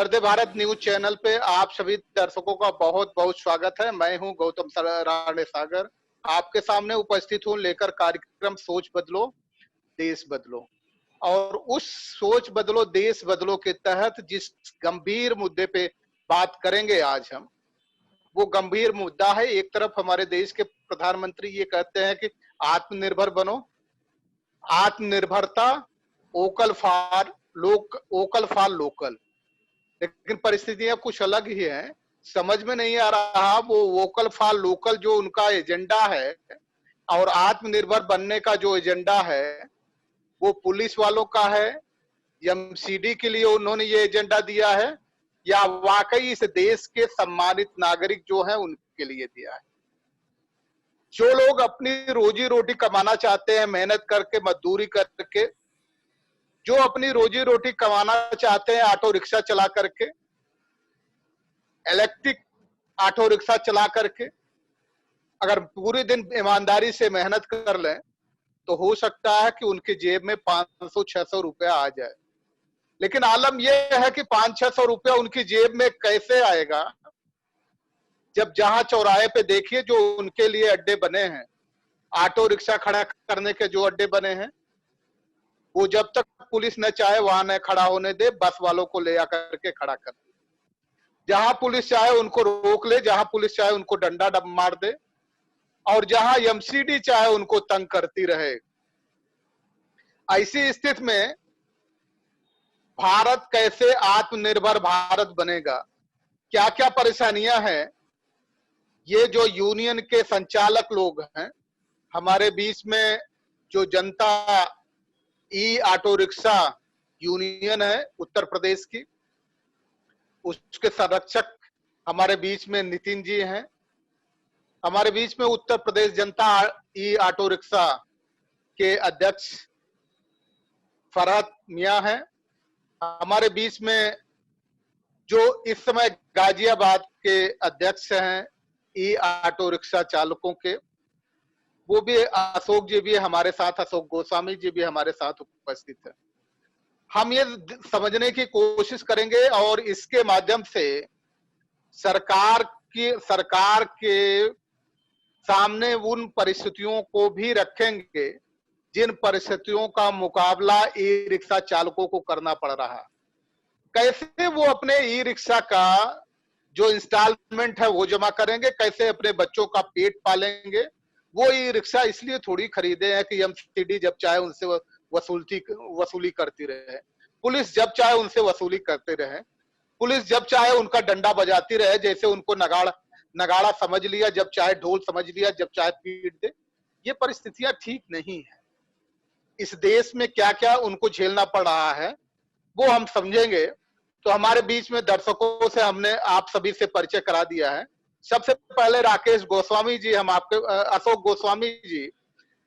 दर्द Bharat news channel पे आप सभी दर्शकों का बहुत बहुत स्वागत है। मैं हूं गौतम राणे सागर, आपके सामने उपस्थित हूं लेकर कार्यक्रम सोच बदलो देश बदलो। और उस सोच बदलो देश बदलो के तहत जिस गंभीर मुद्दे पे बात करेंगे आज हम, वो गंभीर मुद्दा है। एक तरफ हमारे देश के प्रधानमंत्री ये कहते हैं कि आत्मनिर्भर बनो, आत्मनिर्भरता, वोकल फॉर लोकल। लेकिन परिस्थितियां कुछ अलग ही हैं। समझ में नहीं आ रहा वो वोकल फॉर लोकल जो उनका एजेंडा है और आत्मनिर्भर बनने का जो एजेंडा है वो पुलिस वालों का है, एमसीडी के लिए उन्होंने ये एजेंडा दिया है, या वाकई इस देश के सम्मानित नागरिक जो है उनके लिए दिया है। जो लोग अपनी रोजी रोटी कमाना चाहते हैं, मेहनत करके मजदूरी करके, जो अपनी रोजी रोटी कमाना चाहते हैं ऑटो रिक्शा चला करके, इलेक्ट्रिक ऑटो रिक्शा चला करके, अगर पूरे दिन ईमानदारी से मेहनत कर लें तो हो सकता है कि उनके जेब में 500-600 रुपया आ जाए। लेकिन आलम यह है कि 500-600 रुपया उनकी जेब में कैसे आएगा जब जहां चौराहे पे देखिए जो उनके लिए अड्डे बने हैं, ऑटो रिक्शा खड़ा करने के जो अड्डे बने हैं, वो जब तक पुलिस न चाहे वहां न खड़ा होने दे, बस वालों को ले आकर के खड़ा कर दे। जहां पुलिस चाहे उनको रोक ले, जहां पुलिस चाहे उनको डंडा मार दे, और जहां एमसीडी चाहे उनको तंग करती रहे। ऐसी स्थिति में भारत कैसे आत्मनिर्भर भारत बनेगा, क्या क्या परेशानियां हैं, ये जो यूनियन के संचालक लोग हैं हमारे बीच में, जो जनता ई ऑटो रिक्शा यूनियन है उत्तर प्रदेश की, उसके संरक्षक हमारे बीच में नितिन जी हैं। हमारे बीच में उत्तर प्रदेश जनता ई ऑटो रिक्शा के अध्यक्ष फरहत मियां हैं। हमारे बीच में जो इस समय गाजियाबाद के अध्यक्ष हैं ई ऑटो रिक्शा चालकों के, वो भी अशोक जी भी हमारे साथ, अशोक गोस्वामी जी भी हमारे साथ उपस्थित है। हम ये समझने की कोशिश करेंगे और इसके माध्यम से सरकार के सामने उन परिस्थितियों को भी रखेंगे जिन परिस्थितियों का मुकाबला ई रिक्शा चालकों को करना पड़ रहा है। कैसे वो अपने ई रिक्शा का जो इंस्टॉलमेंट है वो जमा करेंगे, कैसे अपने बच्चों का पेट पालेंगे। वो ई रिक्शा इसलिए थोड़ी खरीदे हैं कि एमसीडी जब चाहे उनसे वसूली करती रहे, पुलिस जब चाहे उनसे वसूली करते रहे, पुलिस जब चाहे उनका डंडा बजाती रहे, जैसे उनको नगाड़ा समझ लिया, जब चाहे ढोल समझ लिया, जब चाहे पीट दे। ये परिस्थितियां ठीक नहीं है। इस देश में क्या क्या उनको झेलना पड़ रहा है वो हम समझेंगे। तो हमारे बीच में दर्शकों से हमने आप सभी से परिचय करा दिया है। सबसे पहले राकेश गोस्वामी जी, अशोक गोस्वामी जी,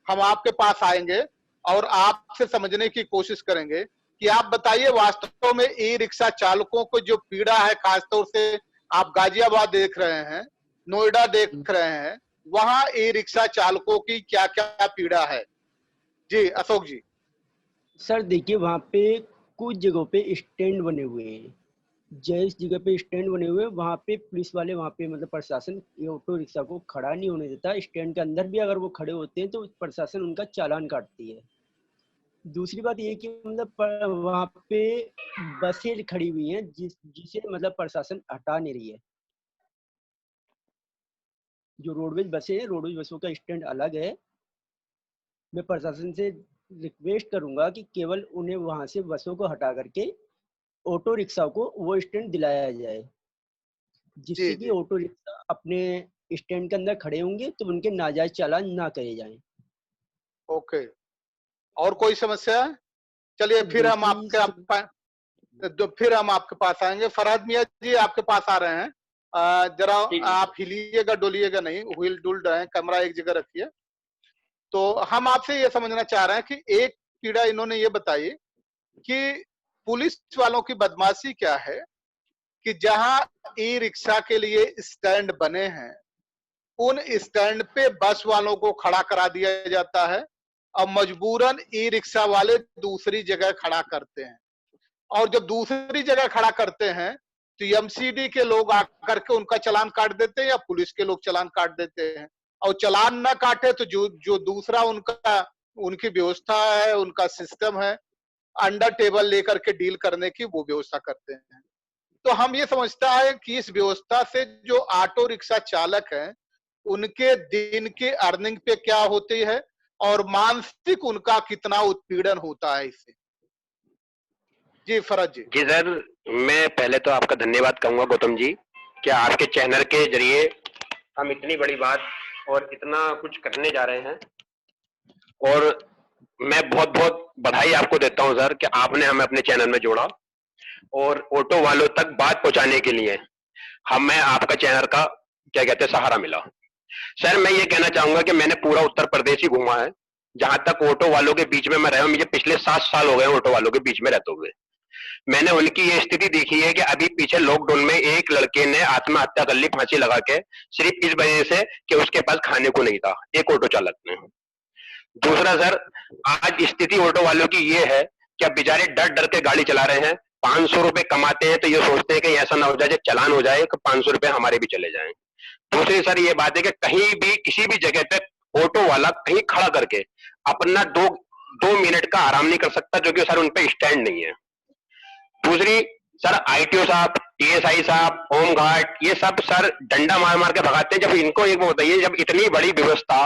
हम आपके पास आएंगे और आपसे समझने की कोशिश करेंगे कि आप बताइए वास्तव में ई रिक्शा चालकों को जो पीड़ा है, खासतौर से आप गाजियाबाद देख रहे हैं, नोएडा देख रहे हैं, वहां ई रिक्शा चालकों की क्या क्या पीड़ा है। जी अशोक जी। सर देखिए, वहाँ पे कुछ जगहों पे स्टैंड बने हुए हैं। जिस जगह पे स्टैंड बने हुए हैं वहाँ पे पुलिस वाले, वहाँ पे मतलब प्रशासन ये ऑटो रिक्शा को खड़ा नहीं होने देता। स्टैंड के अंदर भी अगर वो खड़े होते हैं तो प्रशासन उनका चालान काटती है। दूसरी बात ये कि मतलब वहाँ पे बसें खड़ी हुई हैं जिसे मतलब प्रशासन हटा नहीं रही है। जो रोडवेज बसें हैं, रोडवेज बसों का स्टैंड अलग है। मैं प्रशासन से रिक्वेस्ट करूंगा कि केवल उन्हें वहां से बसों को हटा करके ऑटो रिक्शा को वो स्टैंड दिलाया जाए, जिससे कि ऑटो रिक्शा अपने स्टैंड के अंदर खड़े होंगे तो उनके नाजायज चालान ना करे जाएं। ओके, और कोई समस्या है? चलिए फिर हम आपके पास आएंगे। फरहत मियां जी आपके पास आ रहे हैं। जरा आप हिलिएगा डोलिएगा नहीं, व्हील डुल रहे हैं, कैमरा एक जगह रखिए। तो हम आपसे ये समझना चाह रहे हैं कि एक पीड़ा इन्होंने ये बताई कि पुलिस वालों की बदमाशी क्या है कि जहां ई रिक्शा के लिए स्टैंड बने हैं, उन स्टैंड पे बस वालों को खड़ा करा दिया जाता है और मजबूरन ई रिक्शा वाले दूसरी जगह खड़ा करते हैं। और जब दूसरी जगह खड़ा करते हैं तो एमसीडी के लोग आकर के उनका चालान काट देते हैं या पुलिस के लोग चालान काट देते हैं। और चालान ना काटे तो जो जो दूसरा उनका उनकी व्यवस्था है, उनका सिस्टम है, अंडर टेबल लेकर के डील करने की वो व्यवस्था करते हैं। तो हम ये समझता है कि इस व्यवस्था से जो ऑटो रिक्शा चालक हैं उनके दिन के अर्निंग पे क्या होती है और मानसिक उनका कितना उत्पीड़न होता है इससे। जी फरज जी। जी सर, मैं पहले तो आपका धन्यवाद कहूंगा गौतम जी कि आपके चैनल के जरिए हम इतनी बड़ी बात और इतना कुछ करने जा रहे हैं, और मैं बहुत बहुत बधाई आपको देता हूं सर कि आपने हमें अपने चैनल में जोड़ा और ऑटो वालों तक बात पहुंचाने के लिए हमें आपका चैनल का क्या कहते हैं सहारा मिला। सर मैं ये कहना चाहूंगा कि मैंने पूरा उत्तर प्रदेश ही घूमा है, जहां तक ऑटो वालों के बीच में मैं रहा हूं। मुझे पिछले 7 साल हो गए ऑटो वालों के बीच में रहते हुए। मैंने उनकी ये स्थिति देखी है कि अभी पीछे लॉकडाउन में एक लड़के ने आत्महत्या कर ली फांसी लगा के, सिर्फ इस वजह से कि उसके पास खाने को नहीं था, एक ऑटो चालक ने। दूसरा सर, आज स्थिति ऑटो वालों की ये है कि अब बेचारे डर डर के गाड़ी चला रहे हैं। 500 रुपए कमाते हैं तो ये सोचते हैं कि ऐसा ना हो जाए कि चालान हो जाए कि 500 रुपए हमारे भी चले जाएं। दूसरी सर ये बात है कि कहीं भी किसी भी जगह पे ऑटो वाला कहीं खड़ा करके अपना दो मिनट का आराम नहीं कर सकता, जो कि सर उन पे स्टैंड नहीं है। दूसरी सर, आईटीओ साहब, टीएसआई साहब, होमगार्ड, ये सब सर डंडा मार मार के भगाते हैं। जब इनको एक वो बताइए, जब इतनी बड़ी व्यवस्था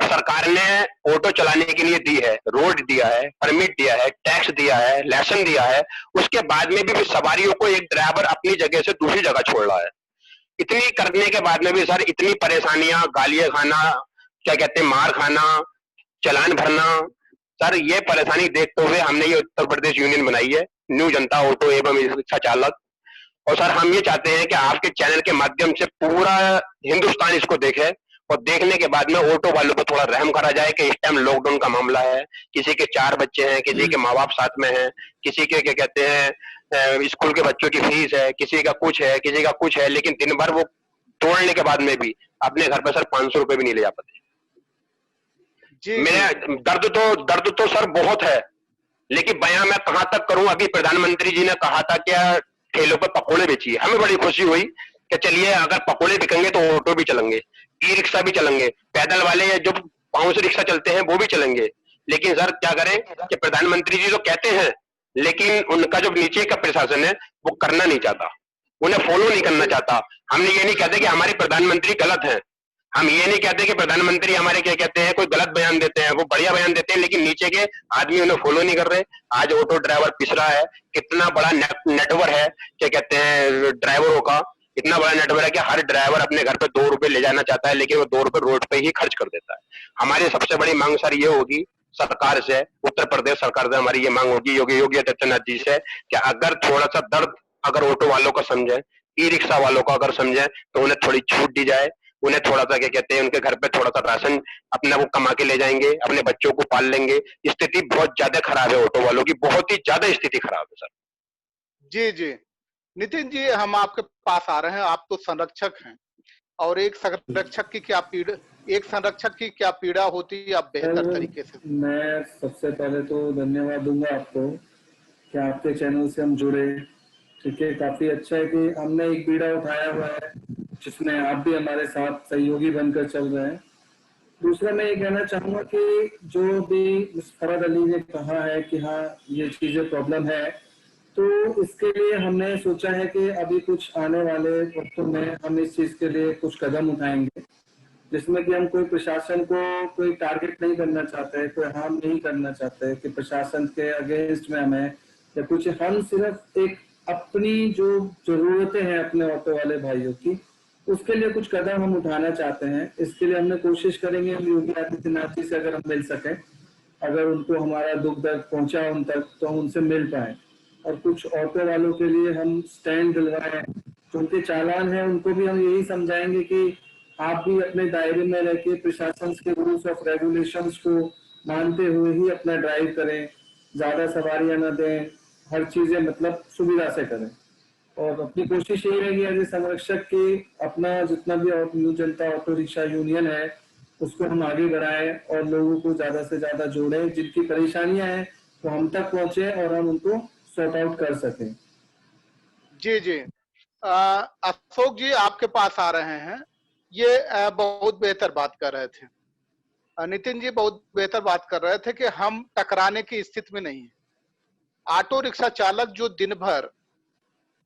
सरकार ने ऑटो चलाने के लिए दी है, रोड दिया है, परमिट दिया है, टैक्स दिया है, लाइसेंस दिया है, उसके बाद में भी सवारियों को एक ड्राइवर अपनी जगह से दूसरी जगह छोड़ रहा है। इतनी करने के बाद में भी सर इतनी परेशानियां, गालियां खाना, क्या कहते हैं मार खाना, चालान भरना। सर ये परेशानी देखते हुए हमने ये उत्तर प्रदेश यूनियन बनाई है, न्यू जनता ऑटो एवं रिक्शा चालक। और सर हम ये चाहते हैं कि आपके चैनल के माध्यम से पूरा हिंदुस्तान इसको देखे, और देखने के बाद में ऑटो वालों पर थोड़ा रहम करा जाए कि इस टाइम लॉकडाउन का मामला है, किसी के 4 बच्चे हैं, किसी के माँ बाप साथ में हैं, किसी के क्या कहते हैं स्कूल के बच्चों की फीस है, किसी का कुछ है, किसी का कुछ है, लेकिन दिन भर वो तोड़ने के बाद में भी अपने घर पे सर 500 रुपए भी नहीं ले जा पाते। मेरे दर्द तो सर बहुत है, लेकिन बयां मैं कहां तक करूं। अभी प्रधानमंत्री जी ने कहा था कि ठेलों पर पकोड़े बेचिए, हमें बड़ी खुशी हुई कि चलिए अगर पकोड़े बिकेंगे तो ऑटो भी चलेंगे, ई रिक्शा भी चलेंगे, पैदल वाले जो पांव से रिक्शा चलते हैं वो भी चलेंगे। लेकिन सर क्या करें कि प्रधानमंत्री जी तो कहते हैं, लेकिन उनका जो नीचे का प्रशासन है वो करना नहीं चाहता, उन्हें फॉलो नहीं करना चाहता। हमने ये नहीं कहते कि हमारे प्रधानमंत्री गलत है, हम ये नहीं कहते कि प्रधानमंत्री हमारे क्या कहते हैं कोई गलत बयान देते हैं, वो बढ़िया बयान देते हैं, लेकिन नीचे के आदमी उन्हें फॉलो नहीं कर रहे। आज ऑटो ड्राइवर पिस रहा है, कितना बड़ा नेटवर्क है क्या कहते हैं ड्राइवरों का, इतना बड़ा नेटवर्क है कि हर ड्राइवर अपने घर पे 2 रुपए ले जाना चाहता है, लेकिन वो 2 रुपए रोड पे ही खर्च कर देता है। हमारी सबसे बड़ी मांग सर ये होगी सरकार से, उत्तर प्रदेश सरकार से हमारी ये मांग होगी योगी आदित्यनाथ जी से, कि अगर थोड़ा सा दर्द अगर ऑटो वालों का समझे, ई रिक्शा वालों का अगर समझे, तो उन्हें थोड़ी छूट दी जाए। उन्हें थोड़ा सा क्या कहते हैं उनके घर पे थोड़ा सा राशन अपना वो कमा के ले जाएंगे, अपने बच्चों को पाल लेंगे। स्थिति बहुत ज्यादा खराब है ऑटो वालों की, बहुत ही ज्यादा स्थिति खराब है सर। जी जी नितिन जी, हम आपके पास आ रहे हैं। आप तो संरक्षक हैं, और एक संरक्षक की क्या पीड़ा होती है आप बेहतर तरीके से। मैं सबसे पहले तो धन्यवाद दूंगा आपको कि आपके चैनल से हम जुड़े। ठीक है, काफी अच्छा है कि हमने एक बीड़ा उठाया हुआ है जिसमें आप भी हमारे साथ सहयोगी बनकर चल रहे हैं। दूसरा मैं ये कहना चाहूंगा कि जो भी फरद अली ने कहा है कि हाँ ये चीजें प्रॉब्लम है, तो इसके लिए हमने सोचा है कि अभी कुछ आने वाले वक्तों में हम इस चीज के लिए कुछ कदम उठाएंगे, जिसमें कि हम कोई प्रशासन को कोई टारगेट नहीं करना चाहते, कोई हार्म नहीं करना चाहते कि प्रशासन के अगेंस्ट में हमें या कुछ। हम सिर्फ एक अपनी जो जरूरतें हैं अपने ऑटो वाले भाइयों की, उसके लिए कुछ कदम हम उठाना चाहते हैं। इसके लिए हमने कोशिश करेंगे योगी आदित्यनाथ जी से अगर हम मिल सकें, अगर उनको हमारा दुख दर्द पहुंचा उन तक, तो हम उनसे मिल पाए। और कुछ ऑटो वालों के लिए हम स्टैंड दिलवाए, जो उनके चालान है उनको भी हम यही समझाएंगे कि आप भी अपने दायरे में रह के प्रशासन के रूल्स ऑफ रेगुलेशंस को मानते हुए ही अपना ड्राइव करें, ज्यादा सवारियां न दें, हर चीजें मतलब सुविधा से करें। और अपनी कोशिश यही रहेगी एज ए संरक्षक की अपना जितना भी न्यू जनता ऑटो रिक्शा यूनियन है उसको हम आगे बढ़ाएं और लोगों को ज्यादा से ज्यादा जोड़ें, जिनकी परेशानियां हैं वो हम तक पहुंचे और हम उनको सॉर्ट आउट कर सकें। जी जी अशोक जी आपके पास आ रहे हैं, ये बहुत बेहतर बात कर रहे थे। नितिन जी बहुत बेहतर बात कर रहे थे कि हम टकराने की स्थिति में नहीं है। ऑटो रिक्शा चालक जो दिन भर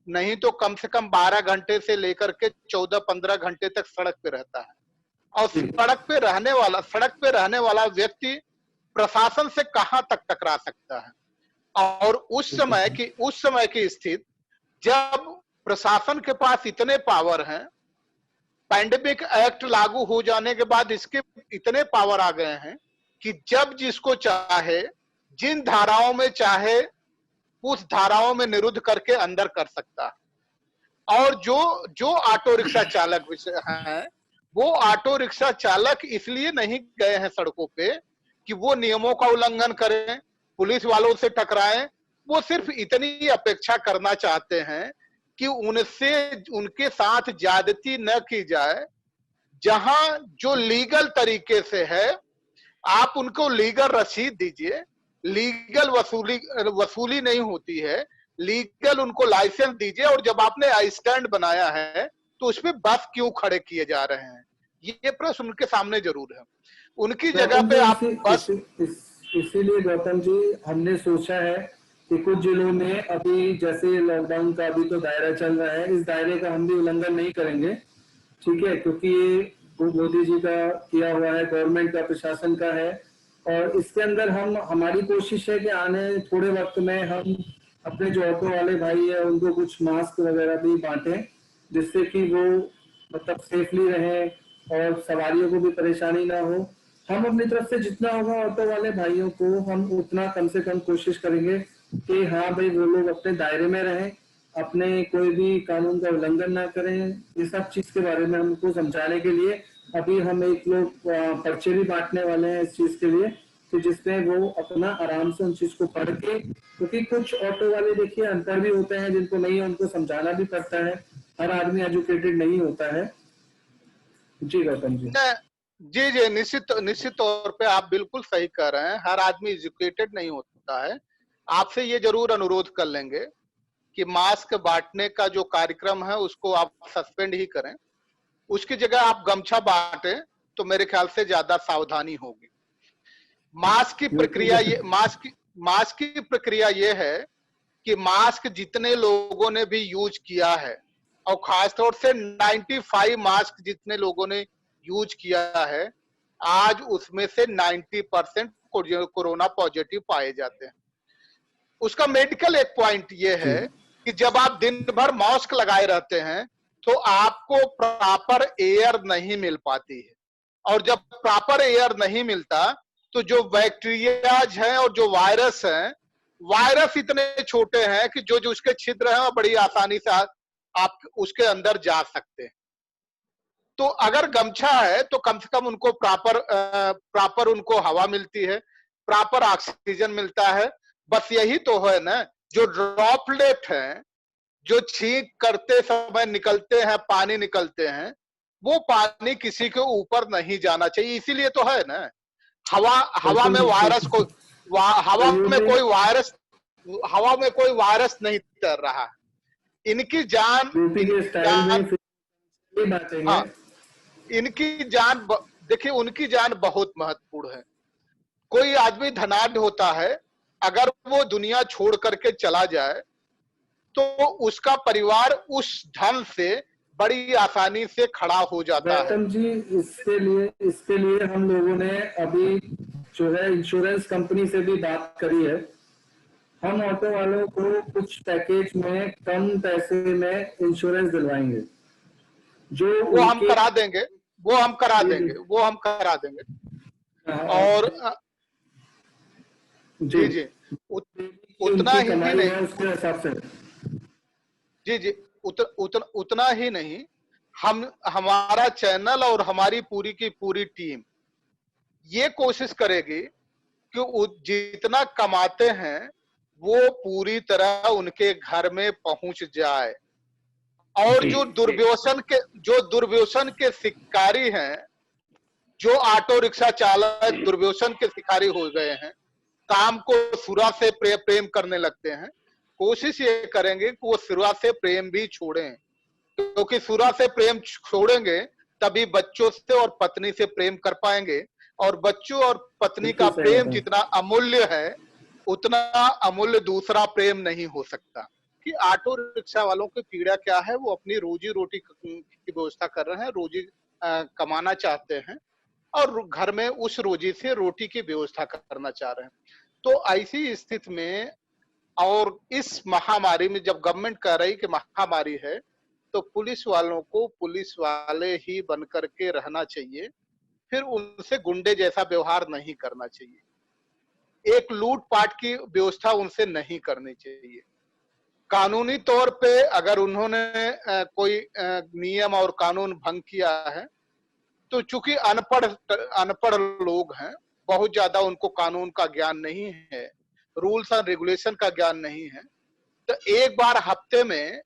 नहीं तो कम से कम 12 घंटे से लेकर के 14-15 घंटे तक सड़क पे रहता है, और सड़क पे रहने वाला व्यक्ति प्रशासन से कहां तक टकरा सकता है। और उस समय की स्थिति जब प्रशासन के पास इतने पावर हैं, पैंडेमिक एक्ट लागू हो जाने के बाद इसके इतने पावर आ गए हैं कि जब जिसको चाहे, जिन धाराओं में चाहे, उस धाराओं में निरुद्ध करके अंदर कर सकता है। और जो ऑटो रिक्शा चालक हैं, वो ऑटो रिक्शा चालक इसलिए नहीं गए हैं सड़कों पे कि वो नियमों का उल्लंघन करें, पुलिस वालों से टकराएं। वो सिर्फ इतनी अपेक्षा करना चाहते हैं कि उनके साथ ज्यादती न की जाए। जहां जो लीगल तरीके से है, आप उनको लीगल रसीद दीजिए, लीगल वसूली नहीं होती है, लीगल उनको लाइसेंस दीजिए। और जब आपने स्टैंड बनाया है तो उसमें बस क्यों खड़े किए जा रहे हैं, ये प्रश्न उनके सामने जरूर है। उनकी जगह पे आप बस इसीलिए गौतम जी हमने सोचा है कि कुछ जिलों में अभी जैसे लॉकडाउन का अभी तो दायरा चल रहा है, इस दायरे का हम भी उल्लंघन नहीं करेंगे, ठीक है, क्योंकि मोदी जी का किया हुआ है, गवर्नमेंट का, प्रशासन का है। और इसके अंदर हमारी कोशिश है कि आने थोड़े वक्त में हम अपने जो ऑटो वाले भाई है उनको कुछ मास्क वगैरह भी बांटें, जिससे कि वो मतलब सेफली रहे और सवारियों को भी परेशानी ना हो। हम अपनी तरफ से जितना होगा ऑटो वाले भाइयों को हम उतना कम से कम कोशिश करेंगे कि हाँ भाई वो लोग अपने दायरे में रहें, अपने कोई भी कानून का उल्लंघन ना करें। ये सब चीज के बारे में हमको समझाने के लिए अभी हम एक लोग पर्चे भी बांटने वाले हैं इस चीज के लिए, कि जिसमें वो अपना आराम से उन चीज को पढ़ के, क्योंकि कुछ ऑटो वाले देखिए अनपढ़ भी होते हैं, जिनको नहीं है उनको समझाना भी पड़ता है, हर आदमी एजुकेटेड नहीं होता है। जी गौतम जी। जी निश्चित तौर पे आप बिल्कुल सही कह रहे हैं, हर आदमी एजुकेटेड नहीं होता है। आपसे ये जरूर अनुरोध कर लेंगे कि मास्क बांटने का जो कार्यक्रम है उसको आप सस्पेंड ही करें, उसकी जगह आप गमछा बांटें तो मेरे ख्याल से ज्यादा सावधानी होगी। मास्क की प्रक्रिया ये है कि मास्क जितने लोगों ने भी यूज किया है, और खासतौर से 95 मास्क जितने लोगों ने यूज किया है, आज उसमें से 90% कोरोना पॉजिटिव पाए जाते हैं। उसका मेडिकल एक पॉइंट ये है कि जब आप दिन भर मास्क लगाए रहते हैं तो आपको प्रॉपर एयर नहीं मिल पाती है, और जब प्रॉपर एयर नहीं मिलता तो जो बैक्टीरियाज हैं और जो वायरस हैं, वायरस इतने छोटे हैं कि जो उसके छिद्र हैं वो बड़ी आसानी से आप उसके अंदर जा सकते हैं। तो अगर गमछा है तो कम से कम उनको प्रॉपर उनको हवा मिलती है, प्रॉपर ऑक्सीजन मिलता है। बस यही तो है ना, जो ड्रॉपलेट हैं, जो छींक करते समय निकलते हैं, पानी निकलते हैं, वो पानी किसी के ऊपर नहीं जाना चाहिए। इसीलिए तो है ना, हवा में वायरस को हवा में कोई वायरस नहीं तैर रहा है। इनकी जान देखिए, उनकी जान बहुत महत्वपूर्ण है। कोई आदमी धनाढ्य होता है, अगर वो दुनिया छोड़ करके चला जाए तो उसका परिवार उस धन से बड़ी आसानी से खड़ा हो जाता है। जी इसके लिए हम लोगों ने अभी जो है इंश्योरेंस कंपनी से भी बात करी है। हम ऑटो वालों को कुछ पैकेज में कम पैसे में इंश्योरेंस दिलवाएंगे, जो वो हम करा देंगे। और जी उतना ही नहीं, उसके हिसाब से जी उतना ही नहीं, हमारा चैनल और हमारी पूरी की पूरी टीम ये कोशिश करेगी कि जितना कमाते हैं वो पूरी तरह उनके घर में पहुंच जाए। और जो दुर्व्यसन के शिकारी हैं, जो ऑटो रिक्शा चालक दुर्व्यसन के शिकारी हो गए हैं, काम को सुरा से प्रेम करने लगते हैं, कोशिश ये करेंगे कि वो सिरा से प्रेम भी छोड़ें। क्योंकि शुरू से प्रेम छोड़ेंगे तभी बच्चों से और पत्नी से प्रेम कर पाएंगे, और बच्चों और पत्नी का बिल्कुल सही प्रेम बात है। जितना अमूल्य है उतना अमूल्य दूसरा प्रेम नहीं हो सकता। कि ऑटो रिक्शा वालों की पीड़ा क्या है, वो अपनी रोजी रोटी की व्यवस्था कर रहे हैं, रोजी कमाना चाहते हैं और घर में उस रोजी से रोटी की व्यवस्था करना चाह रहे हैं। तो ऐसी स्थिति में और इस महामारी में जब गवर्नमेंट कह रही कि महामारी है, तो पुलिस वालों को पुलिस वाले ही बनकर के रहना चाहिए, फिर उनसे गुंडे जैसा व्यवहार नहीं करना चाहिए, एक लूटपाट की व्यवस्था उनसे नहीं करनी चाहिए। कानूनी तौर पे अगर उन्होंने कोई नियम और कानून भंग किया है, तो चूंकि अनपढ़ लोग हैं, बहुत ज्यादा उनको कानून का ज्ञान नहीं है, रूल्स एंड रेगुलेशन का ज्ञान नहीं है, तो एक बार हफ्ते में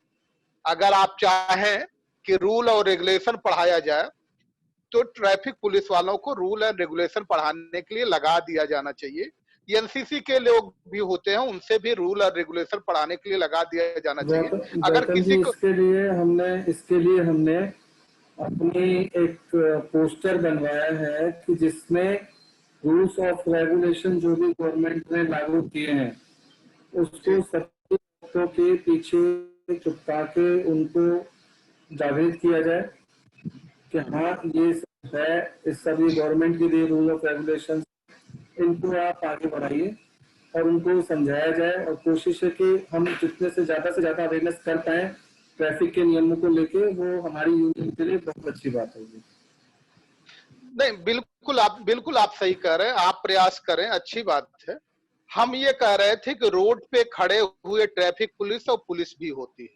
अगर आप चाहें कि रूल और रेगुलेशन पढ़ाया जाए, तो ट्रैफिक पुलिस वालों को रूल एंड रेगुलेशन पढ़ाने के लिए लगा दिया जाना चाहिए। एनसीसी के लोग भी होते हैं, उनसे भी रूल और रेगुलेशन पढ़ाने के लिए लगा दिया जाना चाहिए। अगर गौतम किसी जी, को इसके लिए हमने अपनी एक पोस्टर बनवाया है कि जिसमें रूल्स ऑफ रेगुलेशन जो भी गवर्नमेंट ने लागू किए हैं उसको सभी लोगों के पीछे चिपका के उनको जागृत किया जाए कि हाँ ये सब है, इस सभी गवर्नमेंट के लिए रूल ऑफ रेगुलेशन, इनको आप आगे बढ़ाइए और उनको समझाया जाए। और कोशिश है कि हम जितने से ज्यादा अवेयरनेस कर पाए ट्रैफिक के नियमों को लेके, वो हमारी यूनियन के लिए बहुत अच्छी बात होगी। नहीं, बिल्कुल आप सही कह रहे हैं, आप प्रयास करें, अच्छी बात है। हम ये कह रहे थे कि रोड पे खड़े हुए ट्रैफिक पुलिस और पुलिस भी होती है,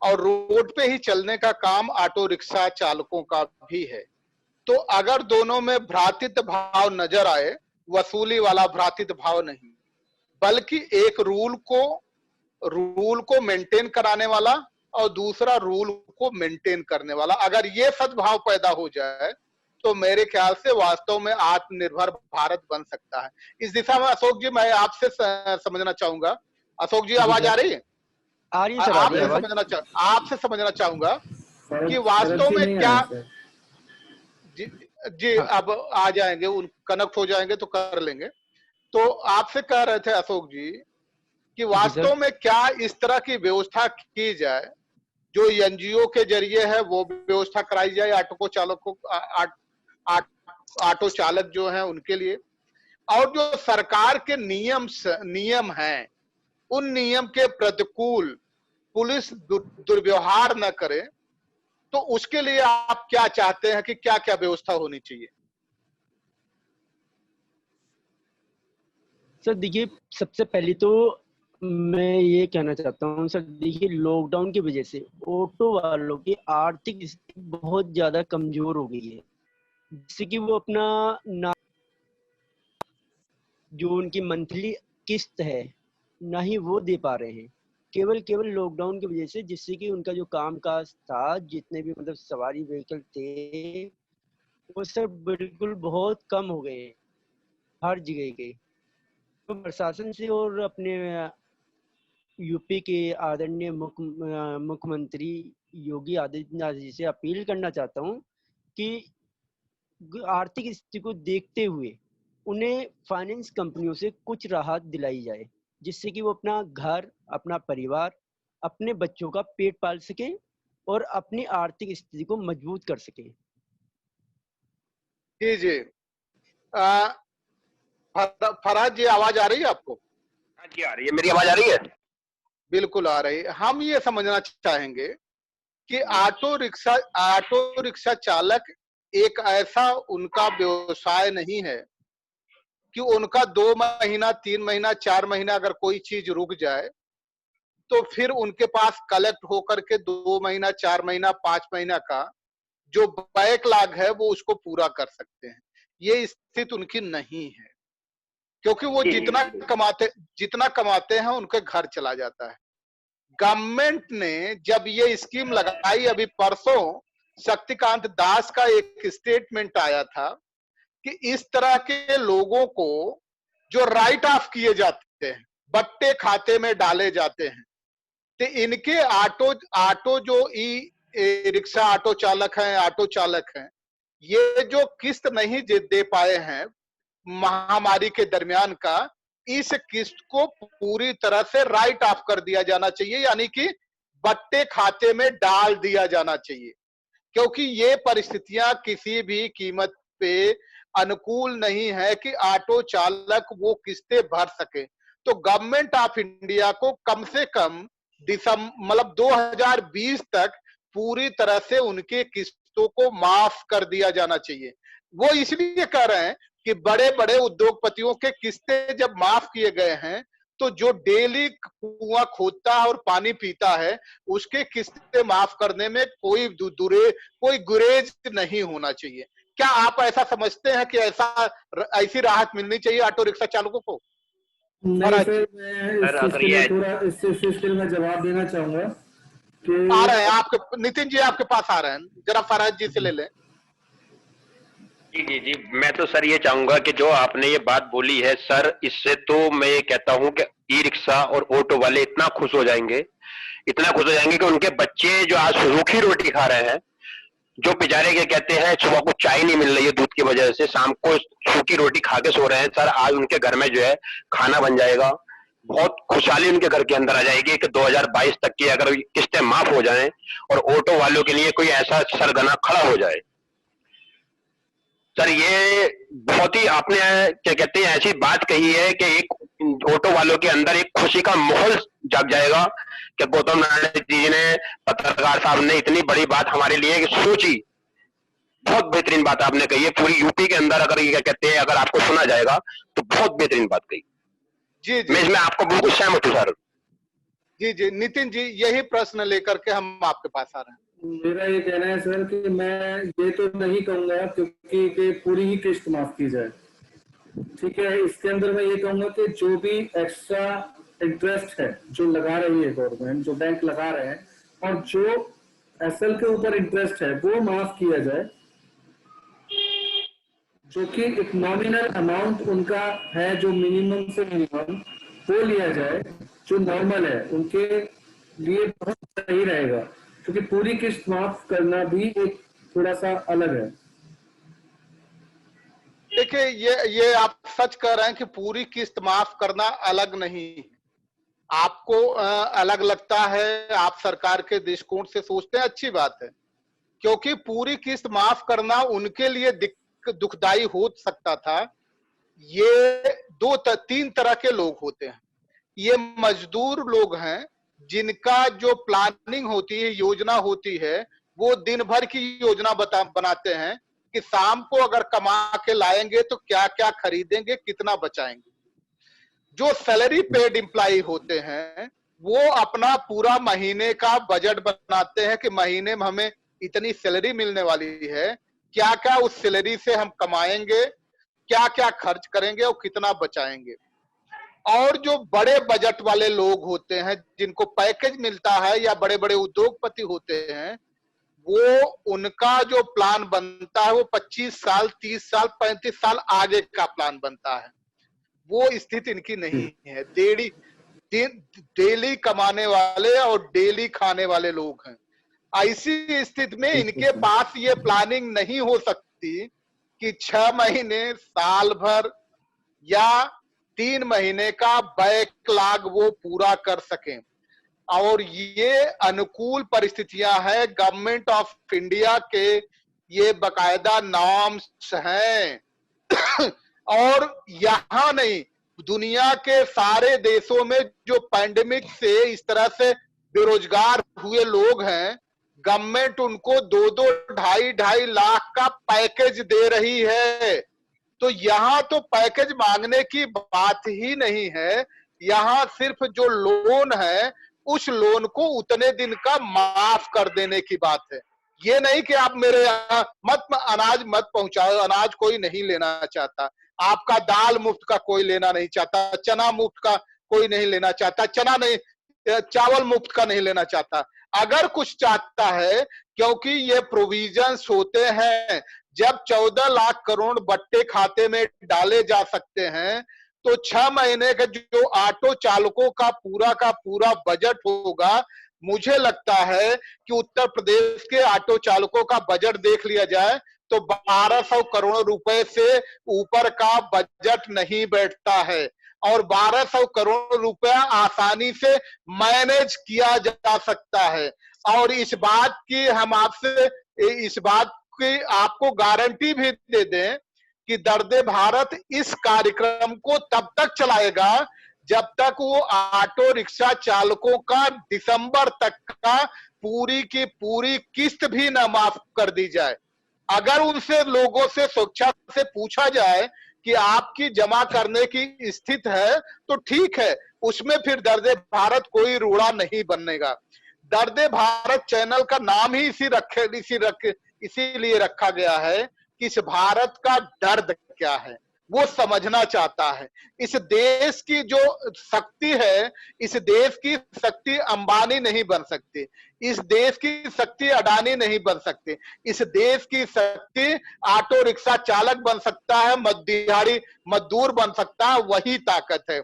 और रोड पे ही चलने का काम ऑटो रिक्शा चालकों का भी है। तो अगर दोनों में भ्रातृत्व भाव नजर आए, वसूली वाला भ्रातृत्व भाव नहीं, बल्कि एक रूल को मेंटेन कराने वाला और दूसरा रूल को मेंटेन करने वाला, अगर ये सद्भाव पैदा हो जाए तो मेरे ख्याल से वास्तव में आत्मनिर्भर भारत बन सकता है। इस दिशा में अशोक जी मैं आपसे समझना चाहूंगा। अशोक जी, आवाज आ रही है? आ रही है सर, आ रही है आवाज। आपसे समझना चाहूंगा कि शरद वास्तव जी में नहीं क्या। आए सर। जी हाँ। अब आ जाएंगे, उन कनेक्ट हो जाएंगे तो कर लेंगे। तो आपसे कह रहे थे अशोक जी कि जी सर। वास्तव में क्या इस तरह की व्यवस्था की जाए, जो एनजीओ के जरिए है वो व्यवस्था कराई जाए ऑटो चालकों, ऑटो चालक जो है उनके लिए, और जो सरकार के नियम हैं उन नियम के प्रतिकूल पुलिस दुर्व्यवहार न करे, तो उसके लिए आप क्या चाहते हैं कि क्या क्या व्यवस्था होनी चाहिए? सर देखिए, सबसे पहले तो मैं ये कहना चाहता हूँ सर, देखिए लॉकडाउन की वजह से ऑटो वालों की आर्थिक स्थिति बहुत ज्यादा कमजोर हो गई है, जिससे कि वो अपना ना जो उनकी मंथली किस्त है ना ही वो दे पा रहे हैं, केवल लॉकडाउन की वजह से, जिससे कि उनका जो काम काज था, जितने भी मतलब सवारी व्हीकल थे, वो सब बिल्कुल बहुत कम हो गए हैं हर जगह के। तो प्रशासन से और अपने यूपी के आदरणीय मुख्यमंत्री योगी आदित्यनाथ जी से अपील करना चाहता हूँ कि आर्थिक स्थिति को देखते हुए उन्हें फाइनेंस कंपनियों से कुछ राहत दिलाई जाए, जिससे कि वो अपना घर, अपना परिवार, अपने बच्चों का पेट पाल सके और अपनी आर्थिक स्थिति को मजबूत कर सके। जी जी। फरहाद जी, आवाज आ रही है आपको? हाँ जी, आ रही है। मेरी आवाज आ रही है? बिल्कुल आ रही है। हम ये समझना चाहेंगे कि ऑटो रिक्शा चालक एक ऐसा उनका व्यवसाय नहीं है कि उनका 2 महीना, 3 महीना, 4 महीना अगर कोई चीज रुक जाए तो फिर उनके पास कलेक्ट होकर के 2 महीना, 4 महीना, 5 महीना का जो बैकलॉग है वो उसको पूरा कर सकते हैं। ये स्थिति उनकी नहीं है, क्योंकि वो जितना कमाते हैं उनके घर चला जाता है। गवर्नमेंट ने जब ये स्कीम लगाई, अभी परसों शक्तिकांत दास का एक स्टेटमेंट आया था कि इस तरह के लोगों को जो राइट ऑफ किए जाते हैं, बट्टे खाते में डाले जाते हैं, तो इनके ऑटो जो ई रिक्शा ऑटो चालक हैं, ये जो किस्त नहीं दे पाए हैं महामारी के दरमियान का, इस किस्त को पूरी तरह से राइट ऑफ कर दिया जाना चाहिए, यानी कि बट्टे खाते में डाल दिया जाना चाहिए, क्योंकि ये परिस्थितियां किसी भी कीमत पे अनुकूल नहीं है कि ऑटो चालक वो किस्तें भर सके। तो गवर्नमेंट ऑफ इंडिया को कम से कम मतलब 2020 तक पूरी तरह से उनके किस्तों को माफ कर दिया जाना चाहिए। वो इसलिए कह रहे हैं कि बड़े बड़े उद्योगपतियों के किस्तें जब माफ किए गए हैं, तो जो डेली कुआं खोदता है और पानी पीता है, उसके किस्तें माफ करने में कोई गुरेज नहीं होना चाहिए। क्या आप ऐसा समझते हैं कि ऐसी राहत मिलनी चाहिए ऑटो रिक्शा चालकों को? नहीं सर, मैं थोड़ा इस सिलसिले में जवाब देना चाहूंगा कि आ रहे हैं आपके, नितिन जी आपके पास आ रहे हैं, जरा फरहाद जी से ले लें। जी जी जी, मैं तो सर ये चाहूंगा कि जो आपने ये बात बोली है सर, इससे तो मैं ये कहता हूं कि ई रिक्शा और ऑटो वाले इतना खुश हो जाएंगे कि उनके बच्चे जो आज सूखी रोटी खा रहे हैं, जो बेचारे के कहते हैं सुबह को चाय नहीं मिल रही है दूध की वजह से, शाम को सूखी रोटी खा के सो रहे हैं, सर आज उनके घर में जो है खाना बन जाएगा, बहुत खुशहाली उनके घर के अंदर आ जाएगी कि 2022 तक की अगर किस्तें माफ हो जाएं और ऑटो वालों के लिए कोई ऐसा सरगना खड़ा हो जाए। सर ये बहुत ही आपने क्या कहते हैं ऐसी बात कही है कि एक ऑटो वालों के अंदर एक खुशी का माहौल जग जाएगा कि गौतम नारायण जी ने, पत्रकार साहब ने इतनी बड़ी बात हमारे लिए सोची। बहुत बेहतरीन बात आपने कही है, पूरी यूपी के अंदर अगर ये क्या कहते हैं अगर आपको सुना जाएगा तो बहुत बेहतरीन बात कही। जी मैं इसमें आपको बिल्कुल सहमत हूँ सर। जी जी, नितिन जी यही प्रश्न लेकर के हम आपके पास आ रहे हैं। मेरा ये कहना है सर कि मैं ये तो नहीं कहूंगा क्योंकि कि पूरी ही किस्त माफ की जाए, ठीक है। इसके अंदर मैं ये कहूंगा कि जो भी एक्स्ट्रा इंटरेस्ट है जो लगा रही है गवर्नमेंट, जो बैंक लगा रहे हैं, और जो एसएल के ऊपर इंटरेस्ट है वो माफ किया जाए, जो कि एक नॉमिनल अमाउंट उनका है जो मिनिमम से मिनिमम वो लिया जाए, जो नॉर्मल है उनके लिए बहुत सही रहेगा, क्योंकि पूरी किस्त माफ करना भी एक थोड़ा सा अलग है। देखिए ये आप सच कह रहे हैं कि पूरी किस्त माफ करना अलग नहीं, आपको अलग लगता है, आप सरकार के दृष्टिकोण से सोचते हैं, अच्छी बात है, क्योंकि पूरी किस्त माफ करना उनके लिए दुखदाई हो सकता था। ये तीन तरह के लोग होते हैं। ये मजदूर लोग हैं जिनका जो प्लानिंग होती है, योजना होती है, वो दिन भर की योजना बनाते हैं कि शाम को अगर कमा के लाएंगे तो क्या क्या खरीदेंगे, कितना बचाएंगे। जो सैलरी पेड एम्प्लॉय होते हैं वो अपना पूरा महीने का बजट बनाते हैं कि महीने में हमें इतनी सैलरी मिलने वाली है, क्या क्या उस सैलरी से हम कमाएंगे, क्या क्या खर्च करेंगे और कितना बचाएंगे। और जो बड़े बजट वाले लोग होते हैं जिनको पैकेज मिलता है या बड़े बड़े उद्योगपति होते हैं, वो उनका जो प्लान बनता है वो 25 साल 30 साल 35 साल आगे का प्लान बनता है। वो स्थिति इनकी नहीं है। डेली कमाने वाले और डेली खाने वाले लोग हैं। ऐसी स्थिति में इनके पास ये प्लानिंग नहीं हो सकती कि 6 महीने, साल भर या 3 महीने का बैकलॉग वो पूरा कर सकें। और ये अनुकूल परिस्थितियां हैं, गवर्नमेंट ऑफ इंडिया के ये बकायदा नॉर्म्स हैं। और यहाँ नहीं, दुनिया के सारे देशों में जो पैंडेमिक से इस तरह से बेरोजगार हुए लोग हैं, गवर्नमेंट उनको 2-2, 2.5 लाख का पैकेज दे रही है। तो यहाँ तो पैकेज मांगने की बात ही नहीं है, यहाँ सिर्फ जो लोन है उस लोन को उतने दिन का माफ कर देने की बात है। ये नहीं कि आप मेरे यहाँ अनाज मत पहुंचाओ, अनाज कोई नहीं लेना चाहता, आपका दाल मुफ्त का कोई लेना नहीं चाहता, चना मुफ्त का कोई नहीं लेना चाहता, चावल मुफ्त का नहीं लेना चाहता। अगर कुछ चाहता है, क्योंकि ये प्रोविजंस होते हैं, जब 14 लाख करोड़ बट्टे खाते में डाले जा सकते हैं तो 6 महीने का जो ऑटो चालकों का पूरा बजट होगा, मुझे लगता है कि उत्तर प्रदेश के ऑटो चालकों का बजट देख लिया जाए तो 1200 करोड़ रुपए से ऊपर का बजट नहीं बैठता है, और 1200 करोड़ रुपया आसानी से मैनेज किया जा सकता है। और इस बात की आपको गारंटी भी दे दें कि दर्द भारत इस कार्यक्रम को तब तक चलाएगा जब तक वो ऑटो रिक्शा चालकों का दिसंबर तक का पूरी की पूरी किस्त भी न माफ कर दी जाए। अगर उनसे लोगों से स्वेच्छा से पूछा जाए कि आपकी जमा करने की स्थिति है तो ठीक है, उसमें फिर दर्द भारत कोई रूड़ा नहीं बनेगा। दर्द भारत चैनल का नाम ही इसीलिए रखा गया है कि इस भारत का दर्द क्या है वो समझना चाहता है। इस देश की जो शक्ति है, इस देश की शक्ति अंबानी नहीं बन सकती, इस देश की शक्ति अडानी नहीं बन सकती, इस देश की शक्ति ऑटो रिक्शा चालक बन सकता है, दिहाड़ी मजदूर बन सकता है, वही ताकत है।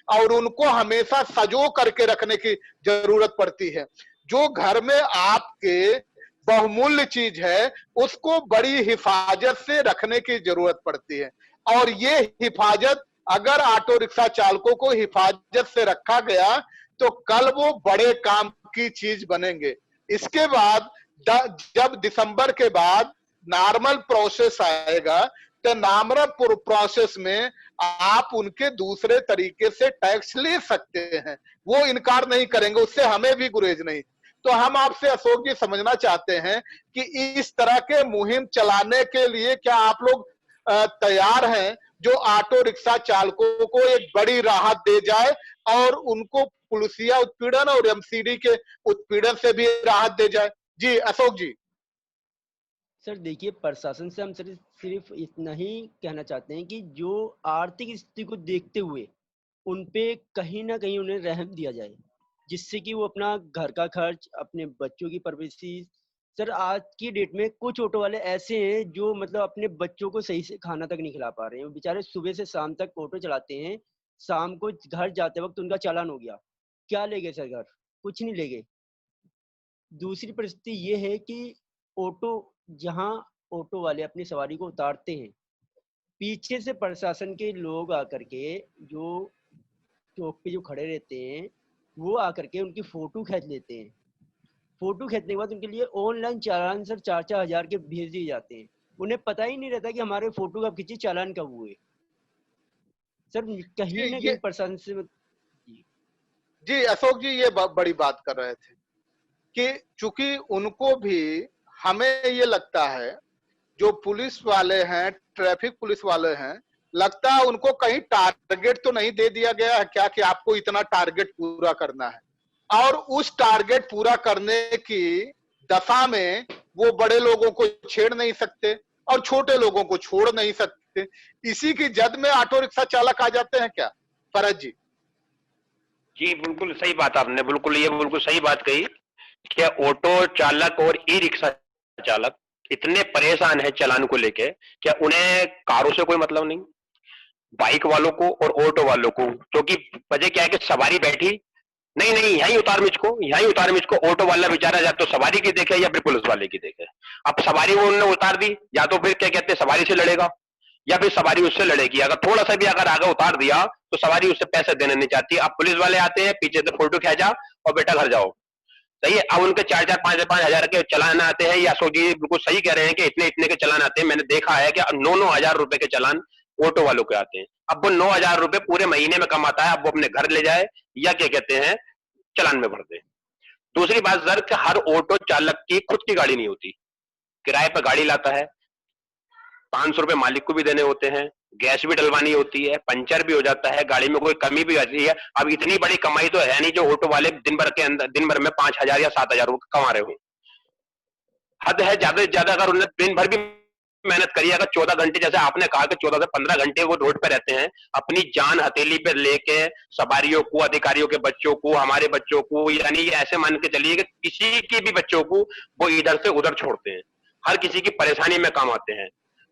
और उनको हमेशा सजो करके रखने की जरूरत पड़ती है। जो घर में आपके बहुमूल्य चीज है उसको बड़ी हिफाजत से रखने की जरूरत पड़ती है, और ये हिफाजत अगर ऑटो रिक्शा चालकों को हिफाजत से रखा गया तो कल वो बड़े काम की चीज बनेंगे। इसके बाद जब दिसंबर के बाद नॉर्मल प्रोसेस आएगा तो नॉर्मल प्रोसेस में आप उनके दूसरे तरीके से टैक्स ले सकते हैं, वो इनकार नहीं करेंगे, उससे हमें भी गुरेज नहीं। तो हम आपसे अशोक जी समझना चाहते हैं कि इस तरह के मुहिम चलाने के लिए क्या आप लोग तैयार हैं, जो ऑटो रिक्शा चालकों को एक बड़ी राहत दे जाए और उनको पुलिसिया उत्पीड़न और एमसीडी के उत्पीड़न से भी राहत दे जाए? जी अशोक जी। सर देखिए, प्रशासन से हम सिर्फ इतना ही कहना चाहते हैं कि जो आर्थिक स्थिति को देखते हुए उनपे कहीं ना कहीं उन्हें रहम दिया जाए, जिससे कि वो अपना घर का खर्च, अपने बच्चों की परवरिश। सर आज की डेट में कुछ ऑटो वाले ऐसे हैं जो मतलब अपने बच्चों को सही से खाना तक नहीं खिला पा रहे हैं। बेचारे सुबह से शाम तक ऑटो चलाते हैं, शाम को घर जाते वक्त उनका चालान हो गया, क्या ले गए सर घर? कुछ नहीं ले गए। दूसरी परिस्थिति ये है कि जहां ऑटो वाले अपनी सवारी को उतारते हैं, पीछे से प्रशासन के लोग आकर के जो चौक पे जो खड़े रहते हैं वो आकर के उनकी फोटो खींच लेते हैं। फोटो खींचने के बाद उनके लिए ऑनलाइन चालान सर 4-4 हजार के भेज दिए जाते हैं। उन्हें पता ही नहीं रहता कि हमारे फोटो कब खींची, चालान कब हुए। सर कहीं ना कहीं प्रशासन से जी अशोक जी ये बड़ी बात कर रहे थे कि चूंकि उनको भी, हमें ये लगता है जो पुलिस वाले हैं, ट्रैफिक पुलिस वाले हैं, लगता है उनको कहीं टारगेट तो नहीं दे दिया गया है क्या कि आपको इतना टारगेट पूरा करना है, और उस टारगेट पूरा करने की दशा में वो बड़े लोगों को छेड़ नहीं सकते और छोटे लोगों को छोड़ नहीं सकते। इसी की जद में ऑटो रिक्शा चालक आ जाते हैं क्या फरज जी? जी बिल्कुल सही बात आपने, बिल्कुल सही बात कही। क्या ऑटो चालक और ई रिक्शा चालक इतने परेशान है चालान को लेके, क्या उन्हें कारों से कोई मतलब नहीं? बाइक वालों को और ऑटो वालों को, क्योंकि वजह क्या है कि सवारी बैठी नहीं यहीं उतार मुझको, ऑटो वाला बेचारा या तो सवारी की देखे या फिर पुलिस वाले की देखे। अब सवारी वो उन्होंने उतार दी, या तो फिर क्या कहते हैं सवारी से लड़ेगा या फिर सवारी उससे लड़ेगी। अगर थोड़ा सा भी अगर आगे उतार दिया तो सवारी उससे पैसे देने नहीं चाहती। अब पुलिस वाले आते हैं, पीछे से फोटो खींचा और बेटा घर जाओ, सही है। अब उनके 4-4, 5-5 हजार के चलान आते हैं, या सो जी बिल्कुल सही कह रहे हैं कि इतने के चलान आते हैं। मैंने देखा है कि 9-9 हजार रुपए के चलान ऑटो वालों के आते हैं। अब वो 9 हजार रुपए पूरे महीने में कमाता है, अब वो अपने घर ले जाए या क्या कहते हैं चलान में भर दे। दूसरी बात सर, हर ऑटो चालक की खुद की गाड़ी नहीं होती, किराए पर गाड़ी लाता है, 500 रुपए मालिक को भी देने होते हैं, गैस भी डलवानी होती है, पंचर भी हो जाता है, गाड़ी में कोई कमी भी आती है। अब इतनी बड़ी कमाई तो है नहीं जो ऑटो वाले दिन भर में 5 हजार या 7 हजार कमा रहे हो। हद है, ज्यादा से ज्यादा अगर उन्होंने दिन भर भी मेहनत करी, अगर 14 घंटे, जैसे आपने कहा कि 14 से 15 घंटे वो रोड पे रहते हैं, अपनी जान हथेली पे लेके सवारियों को, अधिकारियों के बच्चों को, हमारे बच्चों को, यानी ऐसे मान के चलिए कि किसी के भी बच्चों को वो इधर से उधर छोड़ते हैं, हर किसी की परेशानी में काम आते हैं।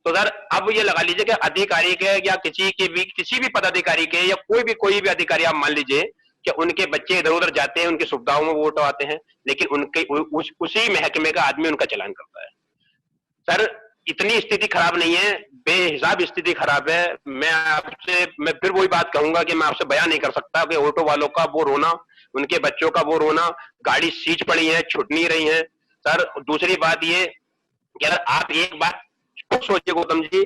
तो सर अब ये लगा लीजिए कि अधिकारी के या किसी भी पदाधिकारी के या कोई भी अधिकारी आप मान लीजिए कि उनके बच्चे इधर उधर जाते हैं, उनकी सुविधाओं में वो ऑटो आते हैं, लेकिन उनके उसी महकमे का आदमी उनका चालान करता है। सर इतनी स्थिति खराब नहीं है, बेहिसाब स्थिति खराब है। मैं फिर वही बात कहूंगा कि मैं आपसे बयान नहीं कर सकता कि ऑटो वालों का वो रोना, उनके बच्चों का वो रोना, गाड़ी सीज पड़ी है, छूट नहीं रही है। सर दूसरी बात ये कि अगर आप एक बात खुद सोचिए गौतम जी,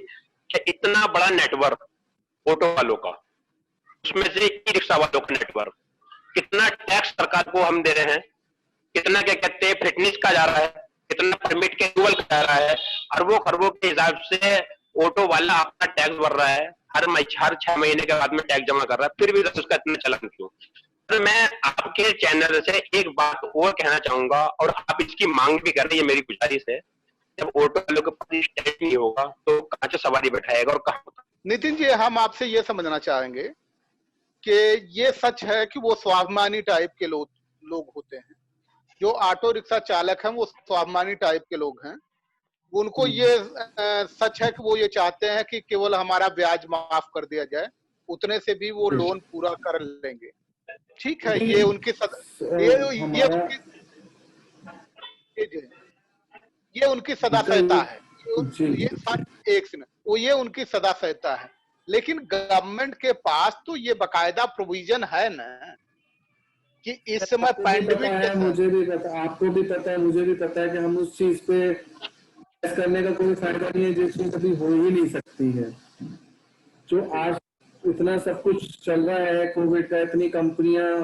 कि इतना बड़ा नेटवर्क ऑटो वालों का, उसमें से ई रिक्शा वालों का नेटवर्क, कितना टैक्स सरकार को हम दे रहे हैं, कितना क्या कहते हैं फिटनेस का जा रहा है, कितना परमिट के अप्रूवल का जा रहा है, अरबों खरबों के हिसाब से ऑटो वाला अपना टैक्स भर रहा है, हर 6 महीने के बाद में टैक्स जमा कर रहा है, फिर भी उसका इतना चलन क्यों? तो मैं आपके चैनल से एक बात और कहना चाहूंगा, और आप इसकी मांग भी कर रही है, मेरी गुजारिश है, जब ऑटो वालों के पास स्टैंड नहीं होगा तो कहाँ से सवारी बैठाएगा और कहाँ? नितिन जी, हम आपसे ये समझना चाहेंगे कि ये सच है कि वो स्वाभिमानी टाइप के लोग होते हैं, जो ऑटो रिक्शा चालक हैं वो स्वाभिमानी टाइप के लोग हैं, उनको ये सच है कि वो ये चाहते हैं कि केवल हमारा ब्याज माफ कर दिया जाए, उतने से भी वो लोन पूरा कर लेंगे। ठीक है, ये उनकी ये उनकी सदा सहता है, ये उनकी सदा सहता है। लेकिन गवर्नमेंट के पास तो ये बकायदा प्रोविजन है ना कि इस समय पैंडेमिक है, मुझे भी पता, आपको भी पता है, मुझे भी पता है कि हम उस चीज पे करने का कोई फायदा नहीं है, जो चीज कभी हो ही नहीं सकती है। जो आज इतना सब कुछ चल रहा है कोविड का, इतनी कंपनियां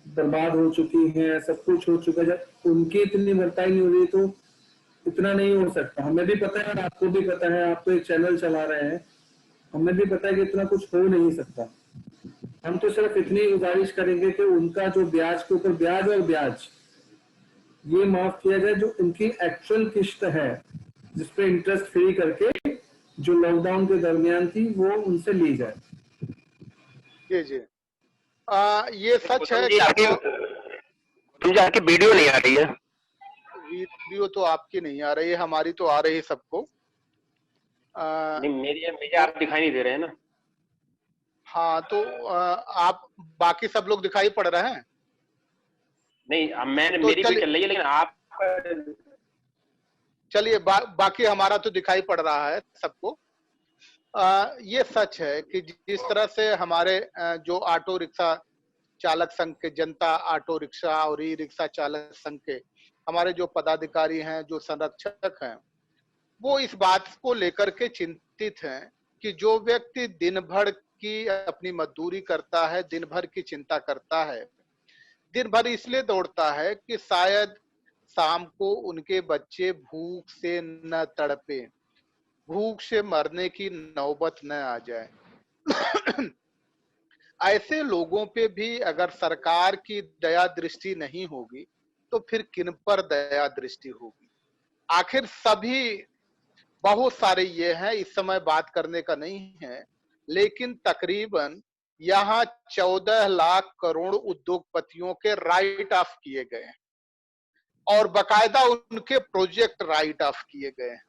बर्बाद हो चुकी हैं, सब कुछ हो चुका है, जब उनकी इतनी भरपाई नहीं हो रही तो इतना नहीं हो सकता। हमें भी पता है, आपको भी पता है, आप तो एक चैनल चला रहे हैं, हमें भी पता है कि इतना कुछ हो नहीं सकता। हम तो सिर्फ इतनी गुजारिश करेंगे कि उनका जो ब्याज के ऊपर ब्याज और ब्याज ये माफ किया जाए, जो उनकी एक्चुअल किस्त है जिसपे इंटरेस्ट फ्री करके जो लॉकडाउन के दरमियान थी वो उनसे ली जाए। जी ये सच है कि आपकी वीडियो नहीं आ रही है। वीडियो तो आपकी नहीं आ रही है, हमारी तो आ रही है सबको। मेरी आप दिखाई नहीं दे रहे हैं ना। हाँ तो आप बाकी सब लोग दिखाई पड़ रहे हैं? नहीं, तो मेरी भी चल रही है, लेकिन आप चलिए बाकी हमारा तो दिखाई पड़ रहा है सबको। ये सच है कि जिस तरह से हमारे जो ऑटो रिक्शा चालक संघ के, जनता ऑटो रिक्शा और ई रिक्शा चालक संघ के हमारे जो पदाधिकारी हैं, जो संरक्षक हैं, वो इस बात को लेकर के चिंतित हैं कि जो व्यक्ति दिन भर की अपनी मजदूरी करता है, दिन भर की चिंता करता है, दिन भर इसलिए दौड़ता है कि शायद शाम को उनके बच्चे भूख से न तड़पे, भूख से मरने की नौबत न आ जाए। ऐसे लोगों पे भी अगर सरकार की दया दृष्टि नहीं होगी तो फिर किन पर दया दृष्टि होगी? आखिर सभी, बहुत सारे ये हैं, इस समय बात करने का नहीं है, लेकिन तकरीबन यहाँ 14 लाख करोड़ उद्योगपतियों के राइट ऑफ किए गए हैं और बकायदा उनके प्रोजेक्ट राइट ऑफ किए गए हैं,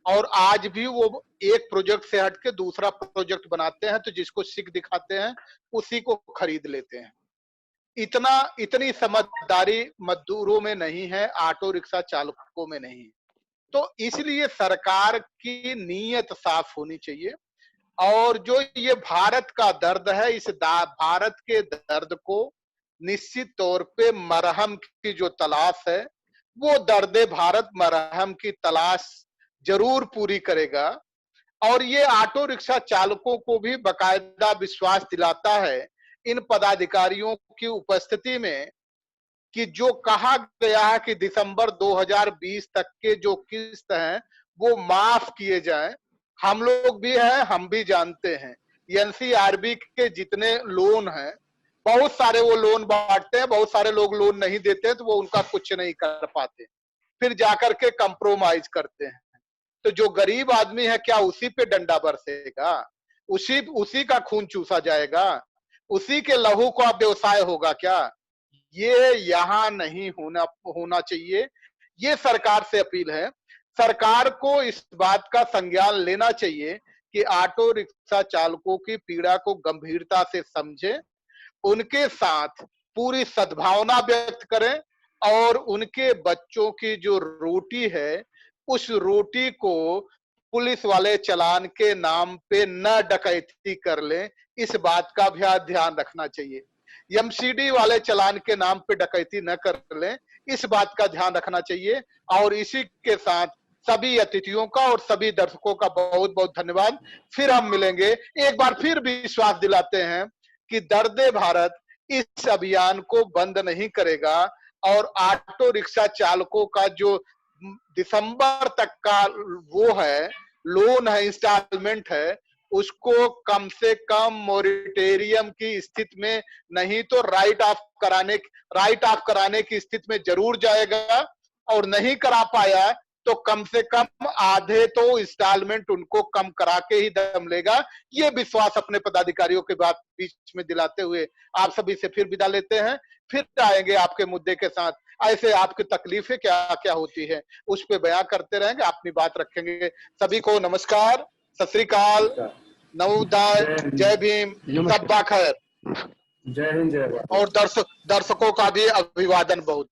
और आज भी वो एक प्रोजेक्ट से हटके दूसरा प्रोजेक्ट बनाते हैं तो जिसको सिक दिखाते हैं उसी को खरीद लेते हैं। इतनी समझदारी मजदूरों में नहीं है, ऑटो रिक्शा चालकों में नहीं है। तो इसलिए सरकार की नीयत साफ होनी चाहिए, और जो ये भारत का दर्द है, इस भारत के दर्द को निश्चित तौर पे मरहम की जो तलाश है, वो दर्द भारत मरहम की तलाश जरूर पूरी करेगा। और ये ऑटो रिक्शा चालकों को भी बकायदा विश्वास दिलाता है इन पदाधिकारियों की उपस्थिति में कि जो कहा गया है कि दिसंबर 2020 तक के जो किस्त हैं वो माफ किए जाएं। हम लोग भी हैं, हम भी जानते हैं एनसीआरबी के जितने लोन हैं, बहुत सारे वो लोन बांटते हैं, बहुत सारे लोग लोन नहीं देते तो वो उनका कुछ नहीं कर पाते, फिर जाकर के कंप्रोमाइज करते हैं। तो जो गरीब आदमी है क्या उसी पे डंडा बरसेगा? उसी का खून चूसा जाएगा? उसी के लहू का व्यवसाय होगा क्या? ये यहाँ नहीं होना चाहिए। ये सरकार से अपील है, सरकार को इस बात का संज्ञान लेना चाहिए कि ऑटो रिक्शा चालकों की पीड़ा को गंभीरता से समझे, उनके साथ पूरी सद्भावना व्यक्त करें और उनके बच्चों की जो रोटी है उस रोटी को पुलिस वाले चालान के नाम पे न डकैती कर लें, इस बात का भी ध्यान रखना चाहिए। एमसीडी वाले चालान के नाम पे डकैती न कर लें, इस बात का ध्यान रखना चाहिए। और इसी के साथ सभी अतिथियों का और सभी दर्शकों का बहुत बहुत धन्यवाद। फिर हम मिलेंगे। एक बार फिर विश्वास दिलाते हैं कि दर्द भारत इस अभियान को बंद नहीं करेगा और ऑटो रिक्शा चालकों का जो दिसंबर तक का वो है लोन है, इंस्टॉलमेंट है, उसको कम से कम मोरिटेरियम की स्थिति में नहीं तो राइट ऑफ कराने की स्थिति में जरूर जाएगा। और नहीं करा पाया तो कम से कम आधे तो इंस्टॉलमेंट उनको कम करा के ही दम लेगा। ये विश्वास अपने पदाधिकारियों के बाद बीच में दिलाते हुए आप सभी से फिर विदा लेते हैं। फिर आएंगे आपके मुद्दे के साथ। ऐसे आपकी तकलीफें क्या क्या होती है उस पे बयां करते रहेंगे, अपनी बात रखेंगे। सभी को नमस्कार, सत श्री अकाल, नवोदय, जय भीम, सब खैर। जय हिंद, जय भारत। और दर्शकों का भी अभिवादन बहुत।